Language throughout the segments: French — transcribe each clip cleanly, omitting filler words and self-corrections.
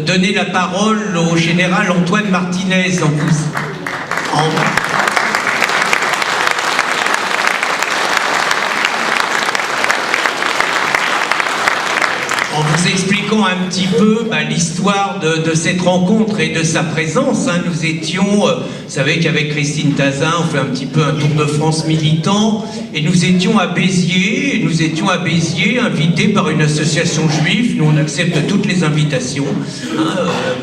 donner la parole au général Antoine Martinez. En vous expliquant un petit peu l'histoire de cette rencontre et de sa présence, nous étions, vous savez qu'avec Christine Tazin, on fait un petit peu un tour de France militant, et nous étions à Béziers, invités par une association juive. Nous on accepte toutes les invitations,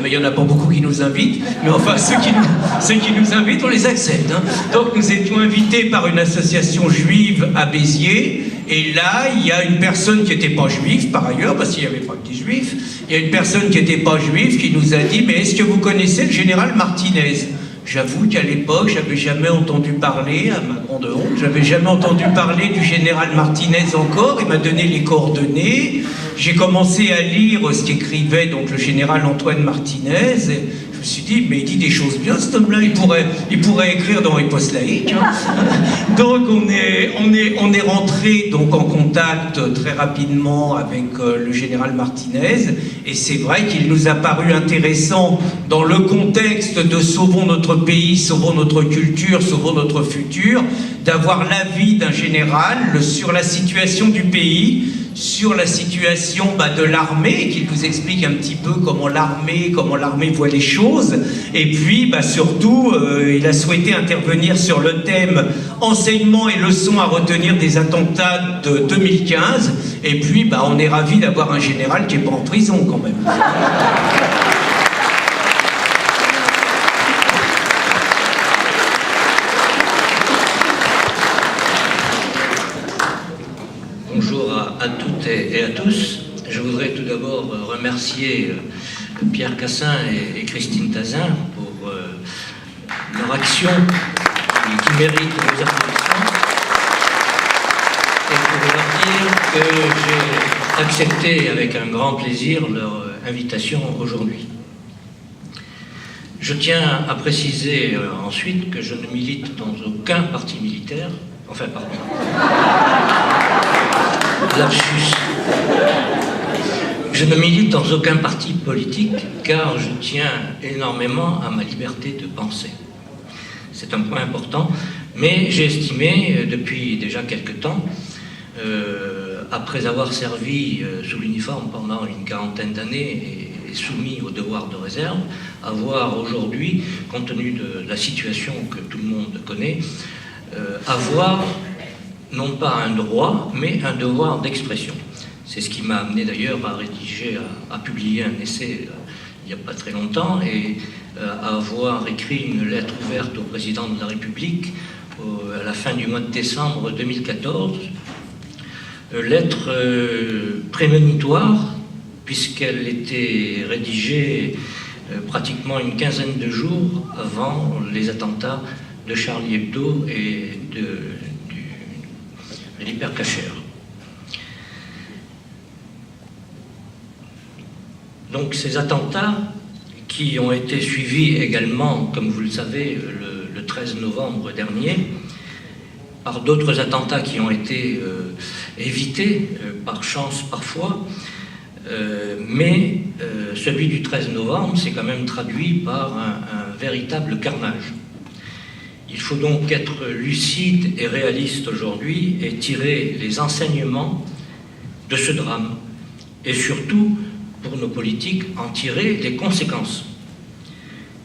mais il n'y en a pas beaucoup qui nous invitent, mais enfin ceux qui nous invitent, on les accepte. Donc nous étions invités par une association juive à Béziers. Et là, il y a une personne qui n'était pas juive, par ailleurs, parce qu'il n'y avait pas que des juifs, il y a une personne qui n'était pas juive qui nous a dit « Mais est-ce que vous connaissez le général Martinez ?» J'avoue qu'à l'époque, j'avais jamais entendu parler, à ma grande honte, j'avais jamais entendu parler du général Martinez encore. Il m'a donné les coordonnées. J'ai commencé à lire ce qu'écrivait donc le général Antoine Martinez. Et je me suis dit, mais il dit des choses bien, cet homme-là, il pourrait écrire dans Riposte laïque. Donc on est rentré donc en contact très rapidement avec le général Martinez, et c'est vrai qu'il nous a paru intéressant dans le contexte de sauvons notre pays, sauvons notre culture, sauvons notre futur, d'avoir l'avis d'un général sur la situation du pays, sur la situation de l'armée, qu'il nous explique un petit peu comment l'armée voit les choses, et puis surtout il a souhaité intervenir sur le thème enseignement et leçons à retenir des attentats de 2015, et puis on est ravis d'avoir un général qui n'est pas en prison quand même. Bonjour à toutes et à tous. Je voudrais tout d'abord remercier Pierre Cassin et Christine Tazin pour leur action qui mérite nos applaudissements, et pour leur dire que j'ai accepté avec un grand plaisir leur invitation aujourd'hui. Je tiens à préciser ensuite que je ne milite dans aucun parti militaire, enfin pardon. Lapsus. Je ne milite dans aucun parti politique car je tiens énormément à ma liberté de penser. C'est un point important, mais j'ai estimé depuis déjà quelque temps, après avoir servi sous l'uniforme pendant une quarantaine d'années et soumis au devoir de réserve, avoir aujourd'hui, compte tenu de la situation que tout le monde connaît, avoir non pas un droit, mais un devoir d'expression. C'est ce qui m'a amené d'ailleurs à rédiger, à publier un essai il n'y a pas très longtemps, et à avoir écrit une lettre ouverte au président de la République à la fin du mois de décembre 2014. Lettre prémonitoire, puisqu'elle était rédigée pratiquement une quinzaine de jours avant les attentats de Charlie Hebdo et de l'hypercacher. Donc ces attentats qui ont été suivis également, comme vous le savez, le 13 novembre dernier, par d'autres attentats qui ont été évités, par chance parfois, mais celui du 13 novembre s'est quand même traduit par un véritable carnage. Il faut donc être lucide et réaliste aujourd'hui et tirer les enseignements de ce drame, et surtout, pour nos politiques, en tirer les conséquences.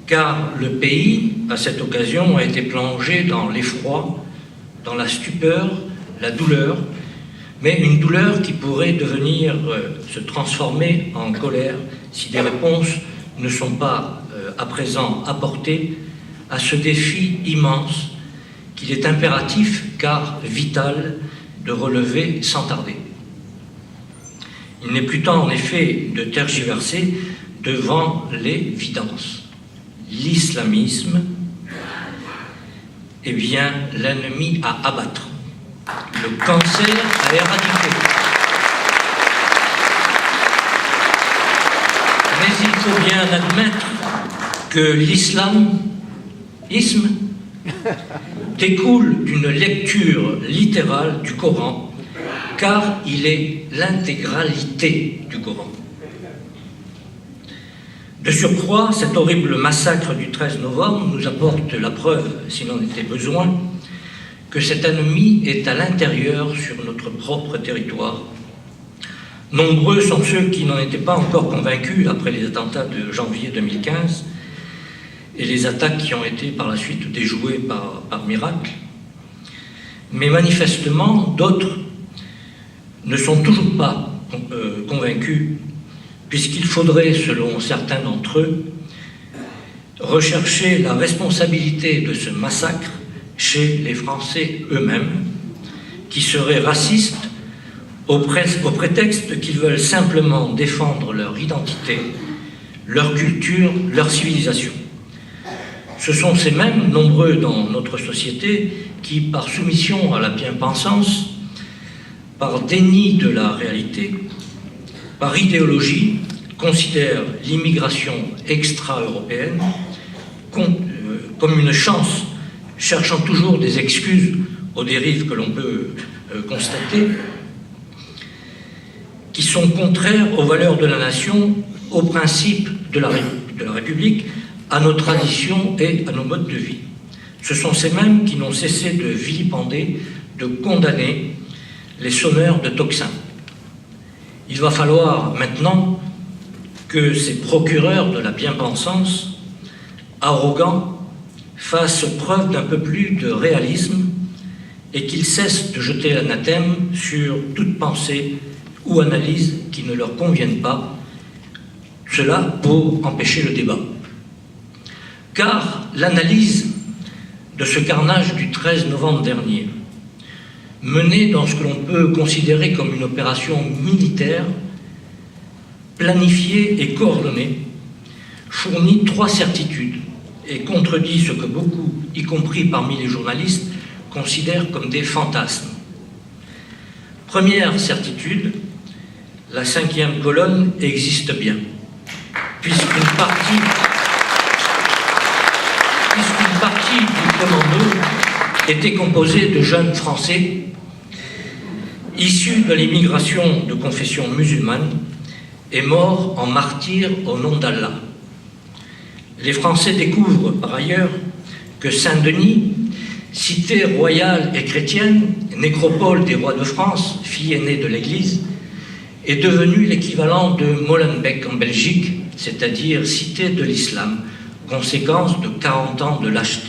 Car le pays, à cette occasion, a été plongé dans l'effroi, dans la stupeur, la douleur, mais une douleur qui pourrait devenir, se transformer en colère si des réponses ne sont pas à présent apportées à ce défi immense qu'il est impératif, car vital, de relever sans tarder. Il n'est plus temps, en effet, de tergiverser devant l'évidence. L'islamisme est bien l'ennemi à abattre, le cancer à éradiquer. Mais il faut bien admettre que l'islam découle d'une lecture littérale du Coran, car il est l'intégralité du Coran. De surcroît, cet horrible massacre du 13 novembre nous apporte la preuve, s'il en était besoin, que cet ennemi est à l'intérieur sur notre propre territoire. Nombreux sont ceux qui n'en étaient pas encore convaincus après les attentats de janvier 2015 et les attaques qui ont été par la suite déjouées par miracle. Mais manifestement, d'autres ne sont toujours pas convaincus, puisqu'il faudrait, selon certains d'entre eux, rechercher la responsabilité de ce massacre chez les Français eux-mêmes, qui seraient racistes au prétexte qu'ils veulent simplement défendre leur identité, leur culture, leur civilisation. Ce sont ces mêmes, nombreux dans notre société, qui, par soumission à la bien-pensance, par déni de la réalité, par idéologie, considèrent l'immigration extra-européenne comme une chance, cherchant toujours des excuses aux dérives que l'on peut constater, qui sont contraires aux valeurs de la nation, aux principes de la République, à nos traditions et à nos modes de vie. Ce sont ces mêmes qui n'ont cessé de vilipender, de condamner les sonneurs de tocsin. Il va falloir maintenant que ces procureurs de la bien-pensance, arrogants, fassent preuve d'un peu plus de réalisme et qu'ils cessent de jeter l'anathème sur toute pensée ou analyse qui ne leur conviennent pas, cela pour empêcher le débat. Car l'analyse de ce carnage du 13 novembre dernier, menée dans ce que l'on peut considérer comme une opération militaire, planifiée et coordonnée, fournit 3 certitudes et contredit ce que beaucoup, y compris parmi les journalistes, considèrent comme des fantasmes. Première certitude, la 5e colonne existe bien, puisqu'une partie du commando était composée de jeunes Français issus de l'immigration de confession musulmane et morts en martyrs au nom d'Allah. Les Français découvrent par ailleurs que Saint-Denis, cité royale et chrétienne, nécropole des rois de France, fille aînée de l'Église, est devenue l'équivalent de Molenbeek en Belgique, c'est-à-dire cité de l'islam, conséquence de 40 ans de lâcheté.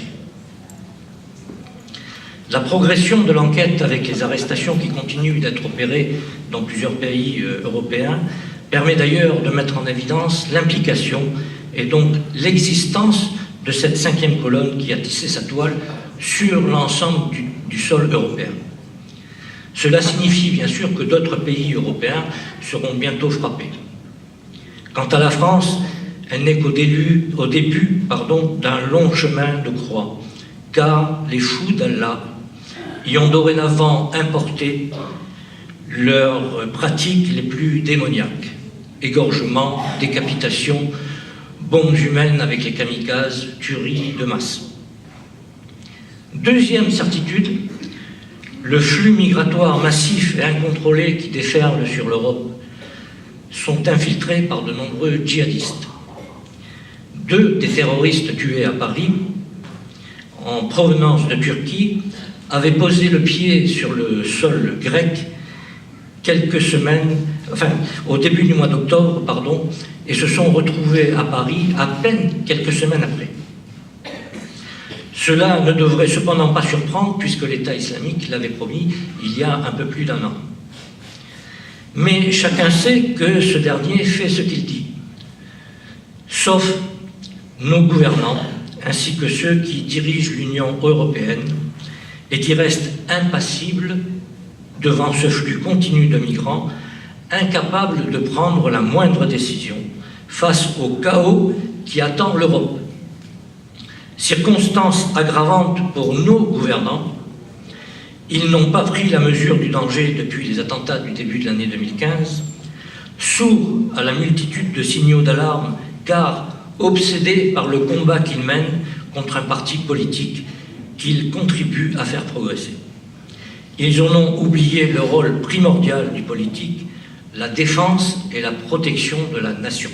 La progression de l'enquête avec les arrestations qui continuent d'être opérées dans plusieurs pays européens permet d'ailleurs de mettre en évidence l'implication et donc l'existence de cette 5e colonne qui a tissé sa toile sur l'ensemble du sol européen. Cela signifie bien sûr que d'autres pays européens seront bientôt frappés. Quant à la France, elle n'est qu'au début d'un long chemin de croix, car les fous d'Allah y ont dorénavant importé leurs pratiques les plus démoniaques: égorgements, décapitations, bombes humaines avec les kamikazes, tueries de masse. Deuxième certitude, le flux migratoire massif et incontrôlé qui déferle sur l'Europe sont infiltrés par de nombreux djihadistes. 2 des terroristes tués à Paris, en provenance de Turquie, avaient posé le pied sur le sol grec au début du mois d'octobre, et se sont retrouvés à Paris à peine quelques semaines après. Cela ne devrait cependant pas surprendre puisque l'État islamique l'avait promis il y a un peu plus d'1 an. Mais chacun sait que ce dernier fait ce qu'il dit, sauf nos gouvernants ainsi que ceux qui dirigent l'Union européenne et qui restent impassibles devant ce flux continu de migrants, incapables de prendre la moindre décision face au chaos qui attend l'Europe. Circonstance aggravante pour nos gouvernants, ils n'ont pas pris la mesure du danger depuis les attentats du début de l'année 2015, sourds à la multitude de signaux d'alarme, car obsédés par le combat qu'ils mènent contre un parti politique qu'ils contribuent à faire progresser. Ils en ont oublié le rôle primordial du politique, la défense et la protection de la nation.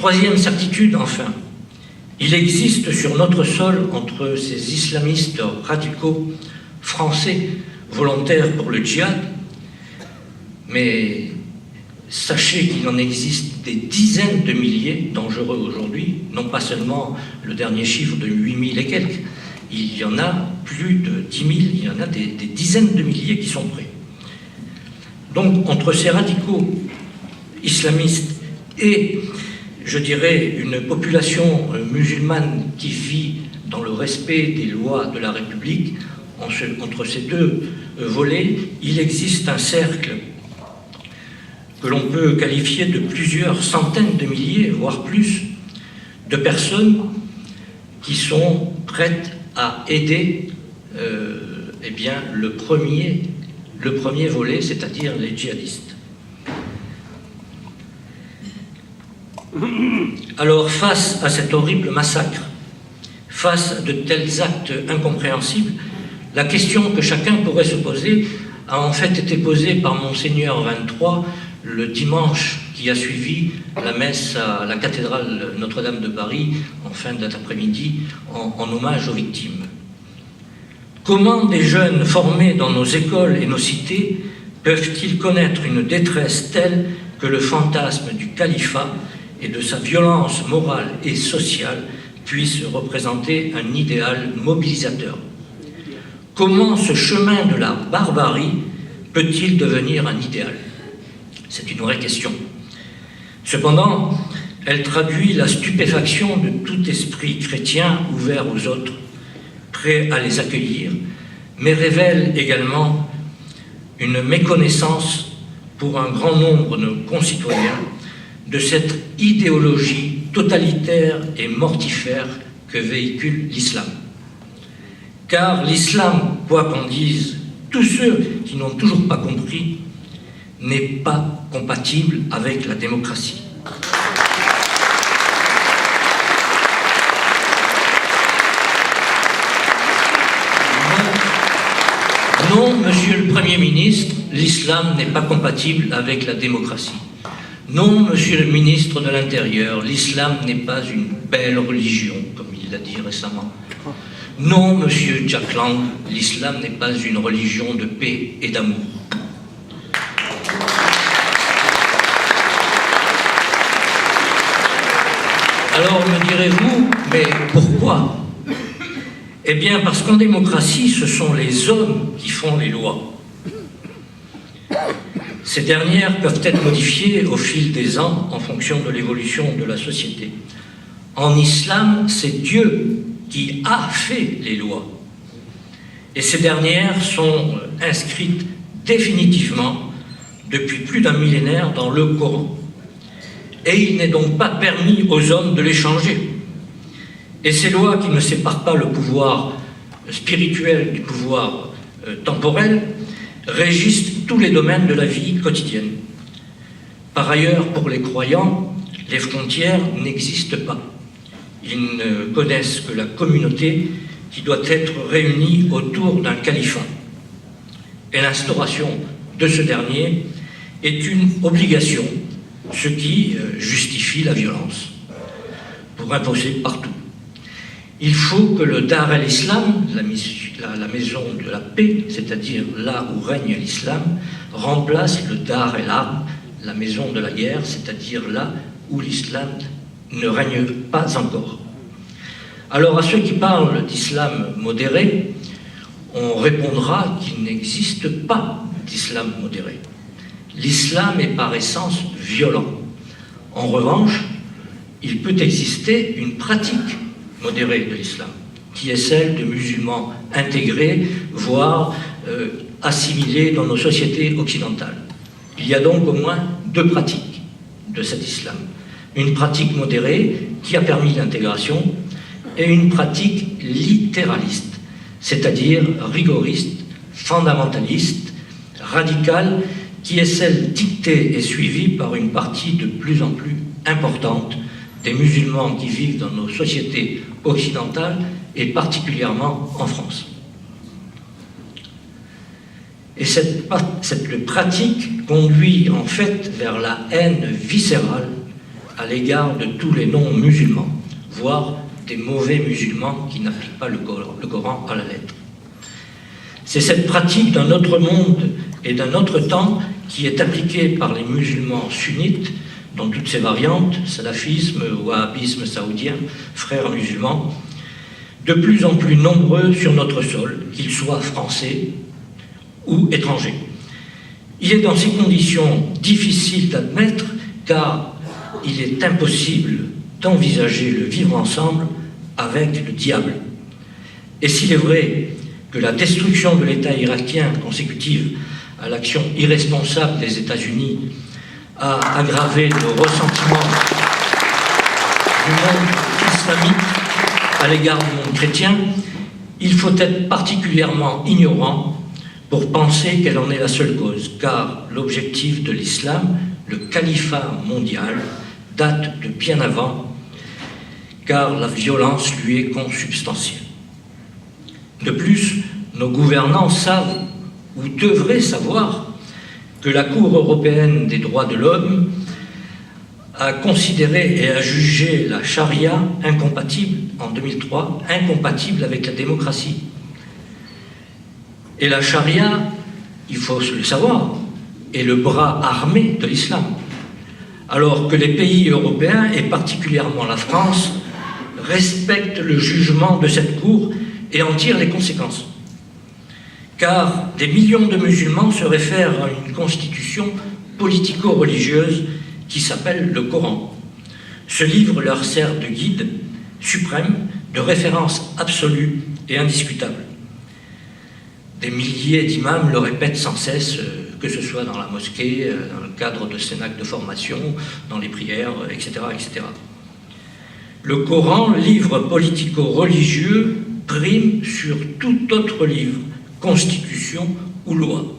Troisième certitude, enfin, il existe sur notre sol, entre ces islamistes radicaux français volontaires pour le djihad, mais sachez qu'il en existe des dizaines de milliers dangereux aujourd'hui, non pas seulement le dernier chiffre de 8000 et quelques, il y en a plus de 10 000, il y en a des dizaines de milliers qui sont prêts. Donc, entre ces radicaux islamistes et, je dirais, une population musulmane qui vit dans le respect des lois de la République, entre ces deux volets, il existe un cercle que l'on peut qualifier de plusieurs centaines de milliers, voire plus, de personnes qui sont prêtes à aider eh bien, le premier volet, c'est-à-dire les djihadistes. Alors, face à cet horrible massacre, face à de tels actes incompréhensibles, la question que chacun pourrait se poser a en fait été posée par Monseigneur 23 le dimanche qui a suivi la messe à la cathédrale Notre-Dame de Paris en fin d'après-midi en hommage aux victimes. Comment des jeunes formés dans nos écoles et nos cités peuvent-ils connaître une détresse telle que le fantasme du califat et de sa violence morale et sociale puisse représenter un idéal mobilisateur? Comment ce chemin de la barbarie peut-il devenir un idéal? C'est une vraie question. Cependant, elle traduit la stupéfaction de tout esprit chrétien ouvert aux autres, prêt à les accueillir, mais révèle également une méconnaissance pour un grand nombre de nos concitoyens de cette idéologie totalitaire et mortifère que véhicule l'islam. Car l'islam, quoi qu'en disent tous ceux qui n'ont toujours pas compris, n'est pas compatible avec la démocratie. Non, monsieur le Premier ministre, l'islam n'est pas compatible avec la démocratie. Non, monsieur le ministre de l'Intérieur, l'islam n'est pas une belle religion, comme il l'a dit récemment. Non, monsieur Jack Lang, l'islam n'est pas une religion de paix et d'amour. Alors me direz-vous, mais pourquoi? Eh bien parce qu'en démocratie, ce sont les hommes qui font les lois. Ces dernières peuvent être modifiées au fil des ans en fonction de l'évolution de la société. En islam, c'est Dieu qui a fait les lois. Et ces dernières sont inscrites définitivement depuis plus d'un millénaire dans le Coran. Et il n'est donc pas permis aux hommes de les changer. Et ces lois qui ne séparent pas le pouvoir spirituel du pouvoir temporel régissent tous les domaines de la vie quotidienne. Par ailleurs, pour les croyants, les frontières n'existent pas. Ils ne connaissent que la communauté qui doit être réunie autour d'un califat. Et l'instauration de ce dernier est une obligation, ce qui justifie la violence, pour imposer partout. Il faut que le Dar el-Islam, la maison de la paix, c'est-à-dire là où règne l'islam, remplace le Dar el-Harb, la maison de la guerre, c'est-à-dire là où l'islam ne règne pas encore. Alors à ceux qui parlent d'islam modéré, on répondra qu'il n'existe pas d'islam modéré. L'islam est par essence violent. En revanche, il peut exister une pratique modérée de l'islam, qui est celle de musulmans intégrés, voire assimilés dans nos sociétés occidentales. Il y a donc au moins deux pratiques de cet islam. Une pratique modérée qui a permis l'intégration et une pratique littéraliste, c'est-à-dire rigoriste, fondamentaliste, radicale, qui est celle dictée et suivie par une partie de plus en plus importante des musulmans qui vivent dans nos sociétés occidentales et particulièrement en France. Et cette pratique conduit en fait vers la haine viscérale à l'égard de tous les non-musulmans, voire des mauvais musulmans qui n'appliquent pas le Coran à la lettre. C'est cette pratique d'un autre monde et d'un autre temps qui est appliquée par les musulmans sunnites dans toutes ses variantes, salafisme, wahhabisme saoudien, frères musulmans, de plus en plus nombreux sur notre sol, qu'ils soient français ou étrangers. Il est dans ces conditions difficiles d'admettre, car il est impossible d'envisager le vivre ensemble avec le diable. Et s'il est vrai que la destruction de l'État irakien consécutive à l'action irresponsable des États-Unis a aggravé le ressentiment du monde islamique à l'égard du monde chrétien, il faut être particulièrement ignorant pour penser qu'elle en est la seule cause, car l'objectif de l'islam, le califat mondial, date de bien avant, car la violence lui est consubstantielle. De plus, nos gouvernants savent, ou devraient savoir, que la Cour européenne des droits de l'homme a considéré et a jugé la charia incompatible, en 2003, incompatible avec la démocratie. Et la charia, il faut le savoir, est le bras armé de l'islam. Alors que les pays européens, et particulièrement la France, respectent le jugement de cette Cour et en tirent les conséquences. Car des millions de musulmans se réfèrent à une constitution politico-religieuse qui s'appelle le Coran. Ce livre leur sert de guide suprême, de référence absolue et indiscutable. Des milliers d'imams le répètent sans cesse, que ce soit dans la mosquée, dans le cadre de cénacles de formation, dans les prières, etc., etc. Le Coran, livre politico-religieux, prime sur tout autre livre, constitution ou loi.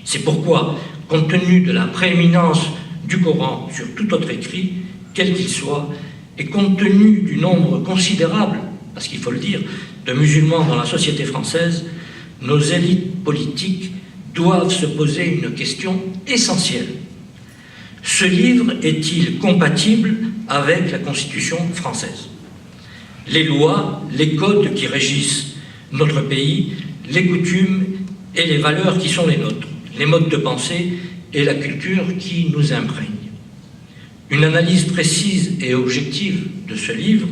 C'est pourquoi, compte tenu de la prééminence du Coran sur tout autre écrit, quel qu'il soit, et compte tenu du nombre considérable, parce qu'il faut le dire, de musulmans dans la société française, nos élites politiques doivent se poser une question essentielle. Ce livre est-il compatible avec la Constitution française? Les lois, les codes qui régissent notre pays, les coutumes et les valeurs qui sont les nôtres, les modes de pensée et la culture qui nous imprègnent. Une analyse précise et objective de ce livre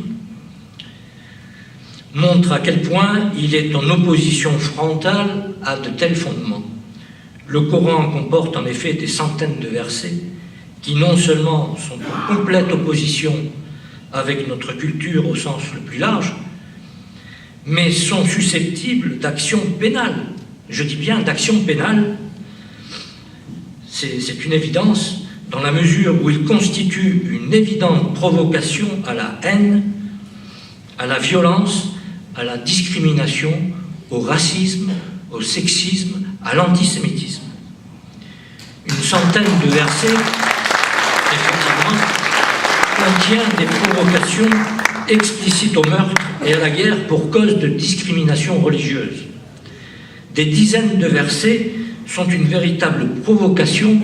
montre à quel point il est en opposition frontale à de tels fondements. Le Coran comporte en effet des centaines de versets qui non seulement sont en complète opposition avec notre culture au sens le plus large, mais sont susceptibles d'action pénale. Je dis bien d'action pénale. C'est une évidence, dans la mesure où il constitue une évidente provocation à la haine, à la violence, à la discrimination, au racisme, au sexisme, à l'antisémitisme. Une centaine de versets, effectivement, contient des provocations explicites au meurtre et à la guerre pour cause de discrimination religieuse. Des dizaines de versets sont une véritable provocation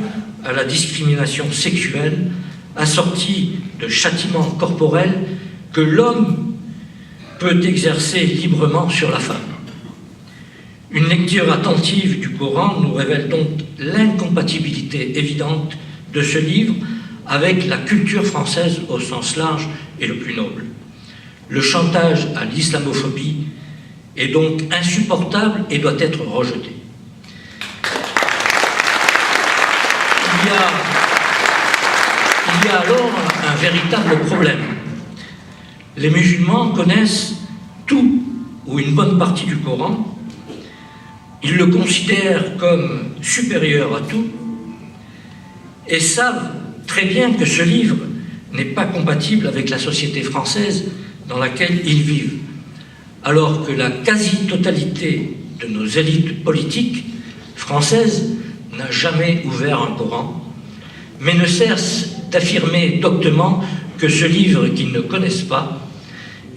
à la discrimination sexuelle, assortie de châtiments corporels que l'homme peut exercer librement sur la femme. Une lecture attentive du Coran nous révèle donc l'incompatibilité évidente de ce livre avec la culture française au sens large et le plus noble. Le chantage à l'islamophobie est donc insupportable et doit être rejeté. Il y a alors un véritable problème. Les musulmans connaissent tout ou une bonne partie du Coran. Ils le considèrent comme supérieur à tout et savent très bien que ce livre n'est pas compatible avec la société française dans laquelle ils vivent, alors que la quasi-totalité de nos élites politiques françaises n'a jamais ouvert un Coran, mais ne cesse d'affirmer doctement que ce livre qu'ils ne connaissent pas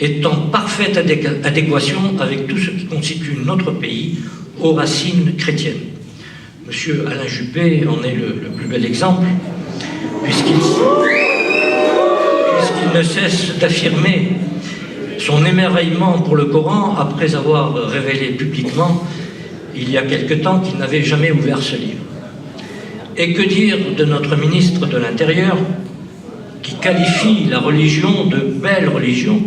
est en parfaite adéquation avec tout ce qui constitue notre pays aux racines chrétiennes. Monsieur Alain Juppé en est le plus bel exemple, puisqu'il il ne cesse d'affirmer son émerveillement pour le Coran après avoir révélé publiquement, il y a quelque temps, qu'il n'avait jamais ouvert ce livre. Et que dire de notre ministre de l'Intérieur, qui qualifie la religion de belle religion,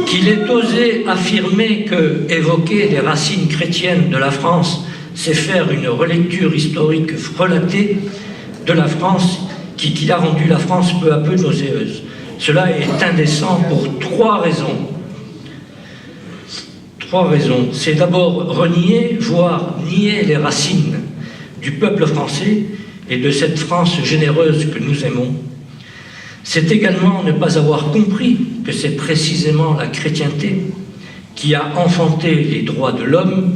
qu'il ait osé affirmer que évoquer les racines chrétiennes de la France, c'est faire une relecture historique relatée de la France, qui a rendu la France peu à peu nauséeuse. Cela est indécent pour trois raisons. Trois raisons. C'est d'abord renier, voire nier les racines du peuple français et de cette France généreuse que nous aimons. C'est également ne pas avoir compris que c'est précisément la chrétienté qui a enfanté les droits de l'homme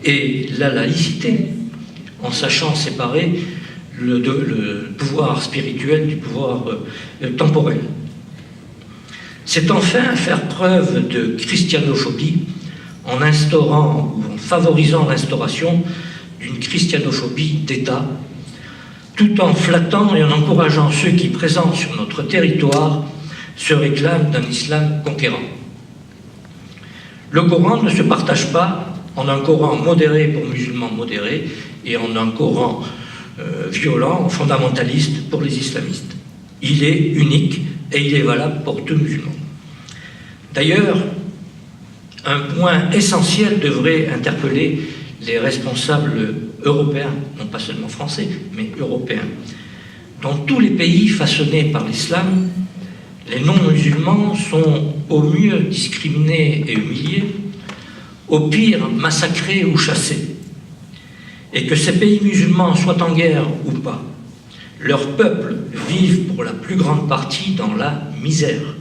et la laïcité, en sachant séparer le pouvoir spirituel du pouvoir temporel. C'est enfin faire preuve de christianophobie en instaurant ou en favorisant l'instauration d'une christianophobie d'État, tout en flattant et en encourageant ceux qui, présents sur notre territoire, se réclament d'un islam conquérant. Le Coran ne se partage pas en un Coran modéré pour musulmans modérés et en un Coran violent, fondamentaliste pour les islamistes. Il est unique et il est valable pour tout musulman. D'ailleurs, un point essentiel devrait interpeller les responsables européens, non pas seulement français, mais européens. Dans tous les pays façonnés par l'islam, les non-musulmans sont au mieux discriminés et humiliés, au pire massacrés ou chassés. Et que ces pays musulmans soient en guerre ou pas, leurs peuples vivent pour la plus grande partie dans la misère.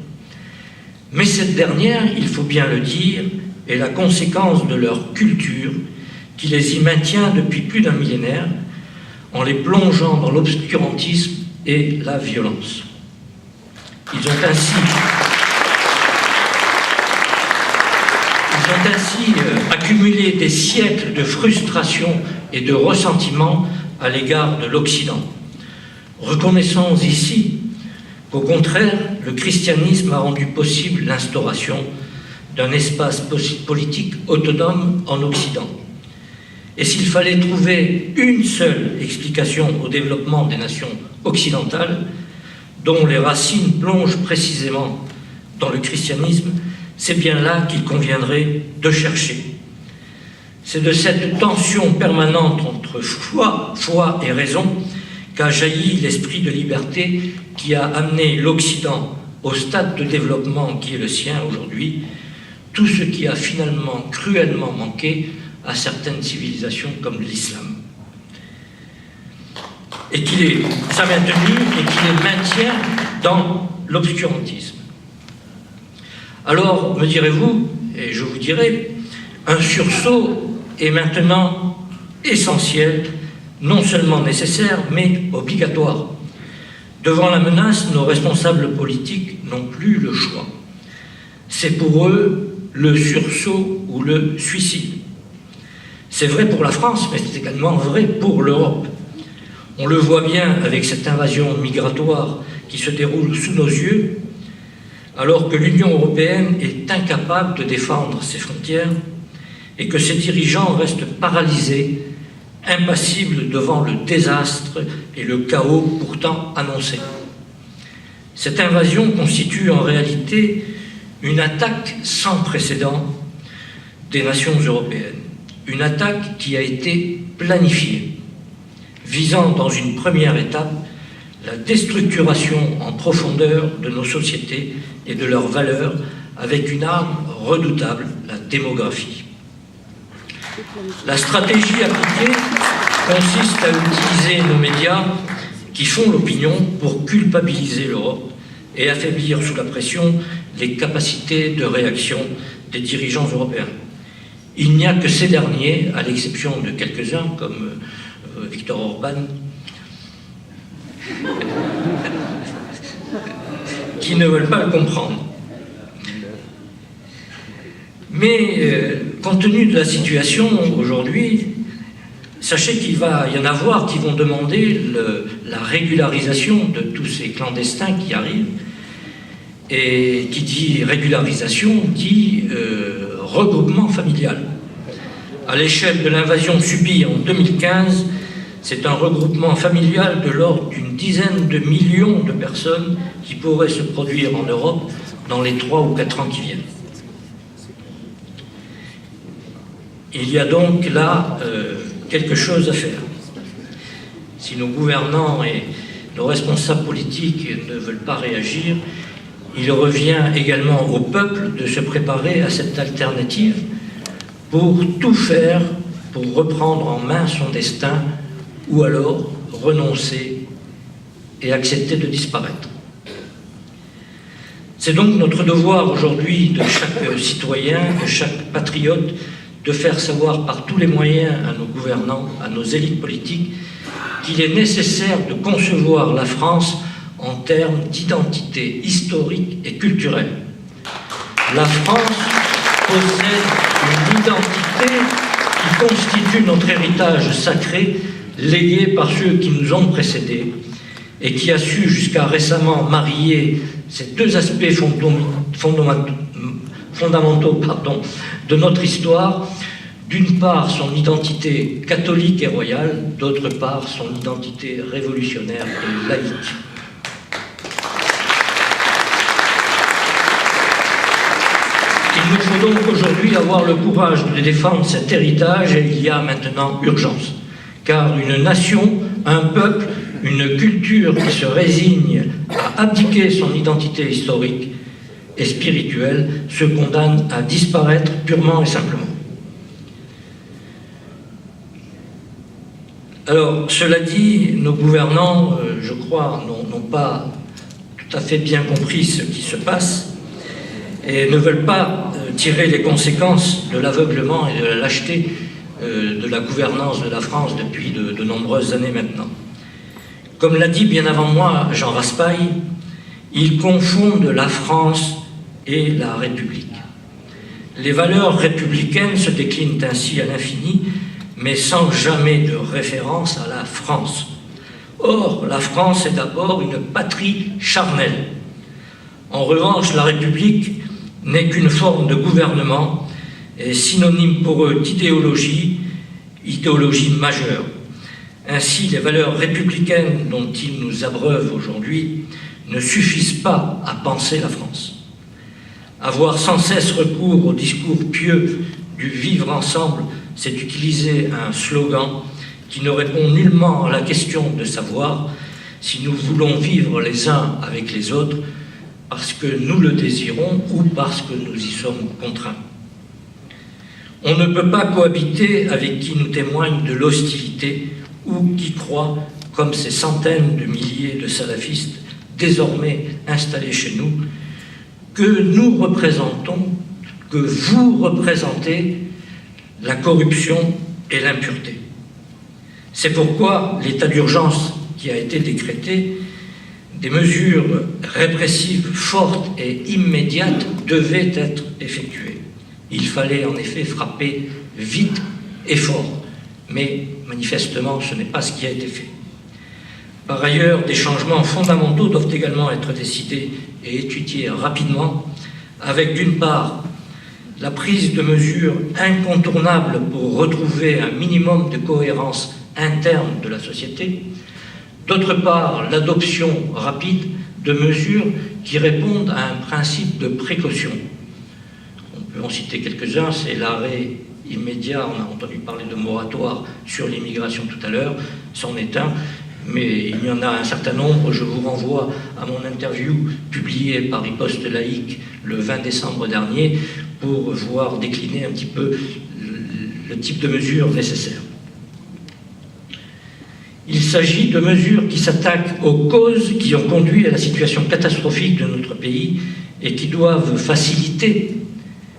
Mais cette dernière, il faut bien le dire, est la conséquence de leur culture qui les y maintient depuis plus d'un millénaire en les plongeant dans l'obscurantisme et la violence. Ils ont ainsi accumulé des siècles de frustration et de ressentiment à l'égard de l'Occident. Reconnaissons ici qu'au contraire, le christianisme a rendu possible l'instauration d'un espace politique autonome en Occident. Et s'il fallait trouver une seule explication au développement des nations occidentales, dont les racines plongent précisément dans le christianisme, c'est bien là qu'il conviendrait de chercher. C'est de cette tension permanente entre foi et raison qu'a jailli l'esprit de liberté qui a amené l'Occident au stade de développement qui est le sien aujourd'hui, tout ce qui a finalement cruellement manqué à certaines civilisations comme l'islam. Et qui les a maintenus et qui les maintient dans l'obscurantisme. Alors, me direz-vous, et je vous dirai, un sursaut est maintenant essentiel, non seulement nécessaire, mais obligatoire. Devant la menace, nos responsables politiques n'ont plus le choix. C'est pour eux le sursaut ou le suicide. C'est vrai pour la France, mais c'est également vrai pour l'Europe. On le voit bien avec cette invasion migratoire qui se déroule sous nos yeux, alors que l'Union européenne est incapable de défendre ses frontières et que ses dirigeants restent paralysés, impassibles devant le désastre et le chaos pourtant annoncés. Cette invasion constitue en réalité une attaque sans précédent des nations européennes, une attaque qui a été planifiée, visant dans une première étape la déstructuration en profondeur de nos sociétés et de leurs valeurs avec une arme redoutable, la démographie. La stratégie appliquée consiste à utiliser nos médias qui font l'opinion pour culpabiliser l'Europe et affaiblir sous la pression les capacités de réaction des dirigeants européens. Il n'y a que ces derniers, à l'exception de quelques-uns comme Viktor Orban, qui ne veulent pas le comprendre. Mais compte tenu de la situation aujourd'hui, sachez qu'il va y en avoir qui vont demander la régularisation de tous ces clandestins qui arrivent Et qui dit régularisation dit regroupement familial. À l'échelle de l'invasion subie en 2015, c'est un regroupement familial de l'ordre d'une dizaine de millions de personnes qui pourraient se produire en Europe dans les 3 ou 4 ans qui viennent. Il y a donc là quelque chose à faire. Si nos gouvernants et nos responsables politiques ne veulent pas réagir, il revient également au peuple de se préparer à cette alternative pour tout faire pour reprendre en main son destin ou alors renoncer et accepter de disparaître. C'est donc notre devoir aujourd'hui de chaque citoyen, de chaque patriote, de faire savoir par tous les moyens à nos gouvernants, à nos élites politiques, qu'il est nécessaire de concevoir la France en termes d'identité historique et culturelle. La France possède une identité qui constitue notre héritage sacré, légué par ceux qui nous ont précédés, et qui a su jusqu'à récemment marier ces deux aspects fondamentaux de notre histoire, d'une part son identité catholique et royale, d'autre part son identité révolutionnaire et laïque. Il nous faut donc aujourd'hui avoir le courage de défendre cet héritage, et il y a maintenant urgence. Car une nation, un peuple, une culture qui se résigne à abdiquer son identité historique et spirituelle se condamne à disparaître purement et simplement. Alors, cela dit, nos gouvernants, je crois, n'ont pas tout à fait bien compris ce qui se passe et ne veulent pas tirer les conséquences de l'aveuglement et de la lâcheté de la gouvernance de la France depuis de nombreuses années maintenant. Comme l'a dit bien avant moi Jean Raspail, ils confondent la France et la République. Les valeurs républicaines se déclinent ainsi à l'infini, mais sans jamais de référence à la France. Or, la France est d'abord une patrie charnelle. En revanche, la République n'est qu'une forme de gouvernement et synonyme pour eux d'idéologie, idéologie majeure. Ainsi, les valeurs républicaines dont ils nous abreuvent aujourd'hui ne suffisent pas à penser la France. Avoir sans cesse recours au discours pieux du vivre ensemble, c'est utiliser un slogan qui ne répond nullement à la question de savoir si nous voulons vivre les uns avec les autres parce que nous le désirons ou parce que nous y sommes contraints. On ne peut pas cohabiter avec qui nous témoigne de l'hostilité ou qui croit, comme ces centaines de milliers de salafistes désormais installés chez nous, que nous représentons, que vous représentez la corruption et l'impureté. C'est pourquoi l'état d'urgence qui a été décrété, des mesures répressives fortes et immédiates devaient être effectuées. Il fallait en effet frapper vite et fort, mais manifestement ce n'est pas ce qui a été fait. Par ailleurs, des changements fondamentaux doivent également être décidés et étudiés rapidement, avec d'une part la prise de mesures incontournables pour retrouver un minimum de cohérence interne de la société, d'autre part l'adoption rapide de mesures qui répondent à un principe de précaution. On peut en citer quelques-uns, c'est l'arrêt immédiat, on a entendu parler de moratoire sur l'immigration tout à l'heure, c'en est un, mais il y en a un certain nombre. Je vous renvoie à mon interview publiée par Riposte Laïque le 20 décembre dernier pour voir décliner un petit peu le type de mesures nécessaires. Il s'agit de mesures qui s'attaquent aux causes qui ont conduit à la situation catastrophique de notre pays et qui doivent faciliter,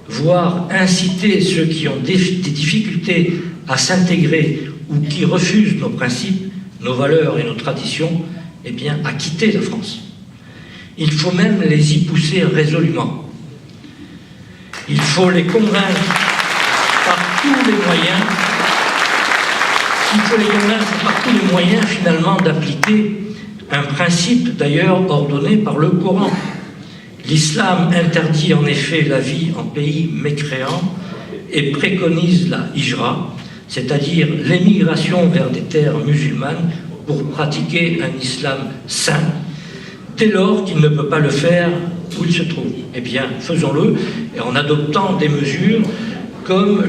voire inciter ceux qui ont des difficultés à s'intégrer ou qui refusent nos principes, nos valeurs et nos traditions, eh bien, à quitter la France. Il faut même les y pousser résolument. Il faut les convaincre par tous les moyens. Il faut les convaincre par tous les moyens, finalement, d'appliquer un principe d'ailleurs ordonné par le Coran. L'islam interdit en effet la vie en pays mécréant et préconise la hijra, c'est-à-dire l'émigration vers des terres musulmanes pour pratiquer un islam saint, dès lors qu'il ne peut pas le faire où il se trouve. Eh bien, faisons-le, et en adoptant des mesures comme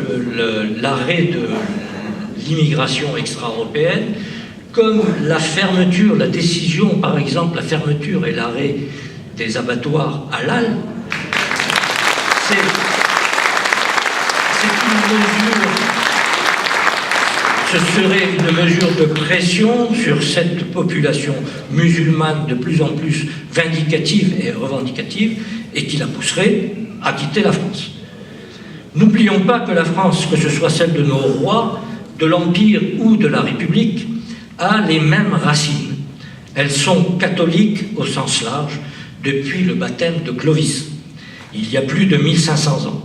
l'arrêt de l'immigration extra-européenne, comme la fermeture, la décision, par exemple, la fermeture et l'arrêt des abattoirs halal. C'est une mesure, ce serait une mesure de pression sur cette population musulmane de plus en plus vindicative et revendicative et qui la pousserait à quitter la France. N'oublions pas que la France, que ce soit celle de nos rois, de l'Empire ou de la République, a les mêmes racines. Elles sont catholiques au sens large depuis le baptême de Clovis, il y a plus de 1500 ans.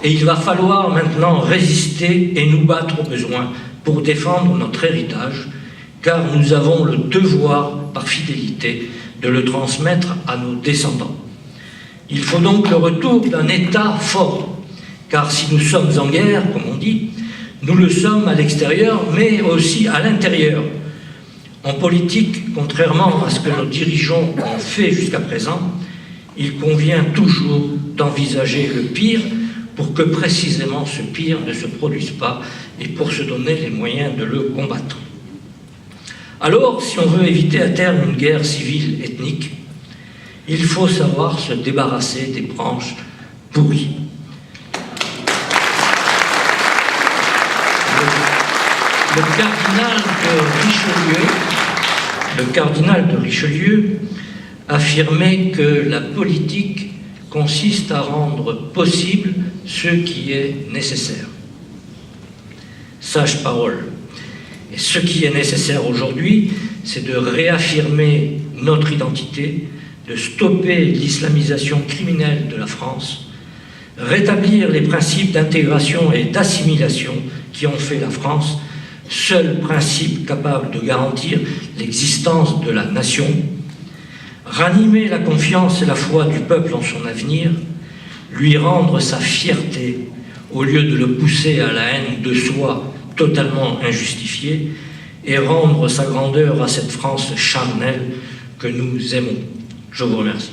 Et il va falloir maintenant résister et nous battre au besoin pour défendre notre héritage, car nous avons le devoir, par fidélité, de le transmettre à nos descendants. Il faut donc le retour d'un État fort, car si nous sommes en guerre, comme on dit, nous le sommes à l'extérieur, mais aussi à l'intérieur. En politique, contrairement à ce que nos dirigeants ont fait jusqu'à présent, il convient toujours d'envisager le pire pour que précisément ce pire ne se produise pas et pour se donner les moyens de le combattre. Alors, si on veut éviter à terme une guerre civile ethnique, il faut savoir se débarrasser des branches pourries. Le cardinal de Richelieu affirmait que la politique consiste à rendre possible ce qui est nécessaire. Sage parole. Et ce qui est nécessaire aujourd'hui, c'est de réaffirmer notre identité, de stopper l'islamisation criminelle de la France, rétablir les principes d'intégration et d'assimilation qui ont fait la France, seul principe capable de garantir l'existence de la nation, ranimer la confiance et la foi du peuple en son avenir, lui rendre sa fierté au lieu de le pousser à la haine de soi totalement injustifiée, et rendre sa grandeur à cette France charnelle que nous aimons. Je vous remercie.